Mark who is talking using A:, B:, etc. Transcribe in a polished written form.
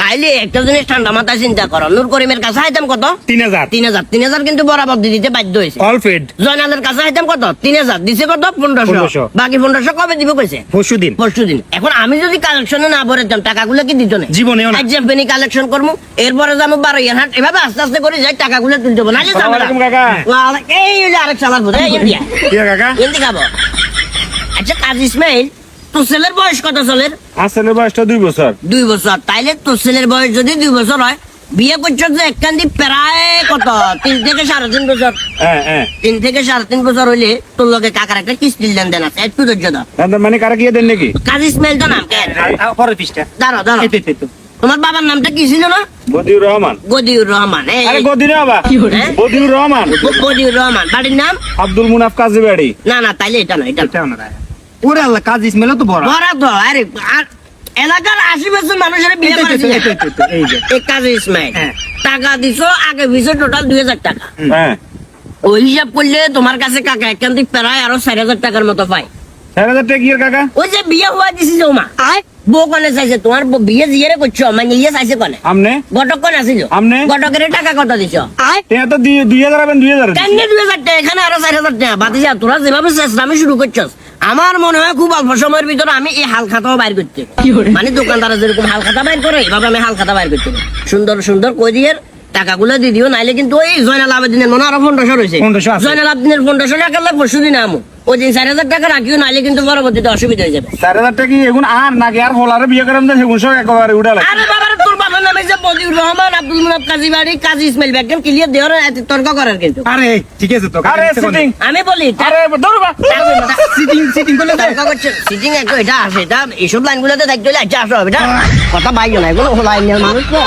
A: তাইলে একটা জিনিস ঠান্ডা মাথায় চিন্তা করো, নূর করিমের কাছে আইতাম কত?
B: 3000
A: 3000 কিন্তু বরাবর দিতে বাধ্য হয়েছে।
B: All paid.
A: জয়নালের কাছে আইতাম কত? 3000 দিছে কত? 1500। বাকি 1500 কবে দিব কইছে? পরশুদিন। এখন আমি যদি কালেকশনে না ভরেতাম টাকাগুলো কি দিত না?
B: জীবনেও না।
A: আজ পেনি কালেকশন করবো, এরপরে যাবো 12 হাট, এভাবে আস্তে আস্তে করে যাই টাকাগুলো তুলতে হবে। নাহলে
B: আসসালামু আলাইকুম কাকা।
A: এই হলো আরেক চালার বোধ ইন্ডিয়া
B: কি কাকা?
A: হিন্দি খাবো। আচ্ছা কাজী ইসমাইল, তোর ছেলের বয়স কত? চলের
B: আসলে বয়সটা 2 বছর।
A: 2 বছর। তাইলে তোর ছেলের বয়স যদি 2 বছর হয়, বিয়ে করছো যে একখান প্রায় কত 3 থেকে 3.5 বছর।
B: হ্যাঁ
A: 3 থেকে 3.5 বছর হইলে তোর লগে কাকার একটা কিস্তি লেনদেন আছে, একটু ধৈর্য দাও।
B: তার মানে কারা কি দেন নাকি?
A: কাজী ইসমাইল তো নাম কেন?
B: পরে পৃষ্ঠা।
A: দাঁড়াও তোমার বাবার নামটা কি ছিল না?
B: বদিউর রহমান।
A: গদিউর রহমান।
B: আরে গদির বাবা,
A: হ্যাঁ?
B: বদিউর রহমান।
A: গদিউর রহমান। বাড়ির নাম?
B: আব্দুল মুনাফ কাজী বাড়ি।
A: না তাইলে এটা না, এটা
B: ওরে আল্লাহ, কাজী ইসমাইল তো বড়।
A: বড় তো। আরে আর এলাকার 80% মানুষের বিয়ে করেছে
B: এই যে
A: এই কাজী ইসমাইল।
B: হ্যাঁ।
A: টাকা দিছো আগে দিছো টোটাল 2000 টাকা।
B: হ্যাঁ,
A: ওই হিসাব করলে তোমার কাছে কাকা একখান থেকে প্রায় আরো 4000 টাকার মতো পাই।
B: 4000 টাকা কি এর কাকা?
A: ওই যে বিয়ে হওয়া দিছি যে মা বউ কনে চাইছে, তোমার বিয়ে জিয়ারে করছো মানে ইয়ে চাইছে কনে?
B: আমনে
A: ঘটক কনে আসিল?
B: আমনে?
A: ঘটকের টাকা কত দিছো?
B: টাকা তো 2000 আবেন 2000।
A: কেন 2000 টাকা? এখানে আরো 4000 টাকা বাতি যা। তোরা যেভাবে চেষ্টামি শুরু করছস, আমার মনে হয় খুব অল্প সময়ের ভিতরে আমি এই হাল খাতাও বাইর করতে, মানে দোকানদারা যেরকম হাল খাতা বাইর করে এভাবে আমি হাল খাতা বাইর করতে সুন্দর সুন্দর কই দিয়ে টাকাগুলো দিয়ে দিও। নাইলে কিন্তু ওই জয়নাল আবেদিনের মনে আরো 1500 রয়েছে।
B: 1500 আছে।
A: জয়নাল আবেদিনের 1500 টাকা লাগবে পরশু দিন আমু। ওই দিন 4000 টাকা রাখিও, নাইলে কিন্তু পরবর্তীতে অসুবিধা হয়ে যাবে।
B: 4000 টাকা কি এখন আর নাকি আর হলারে বিয়ে করাম না সেগুন সব একেবারে উড়া লাগে।
A: আরে বাবা, তোর বাবার নামে যে বদিউর রহমান, আব্দুল মুনাফ কাজী বাড়ি, কাজী ইসমাইল একদম ক্লিয়ার দেওয়ার তর্ক করার কিন্তু।
B: আরে ঠিক আছে তো। আরে সিটিং।
A: আমি বলি
B: আরে ধরবা। সিটিং করলে
A: তর্ক করছে। সিটিং একটু এটা আসে, এটা এইসব লাইনগুলোতে দেখতে হলে আচ্ছা আসো, এটা কথা বাইও না, এগুলো লাইন মানুষ তো।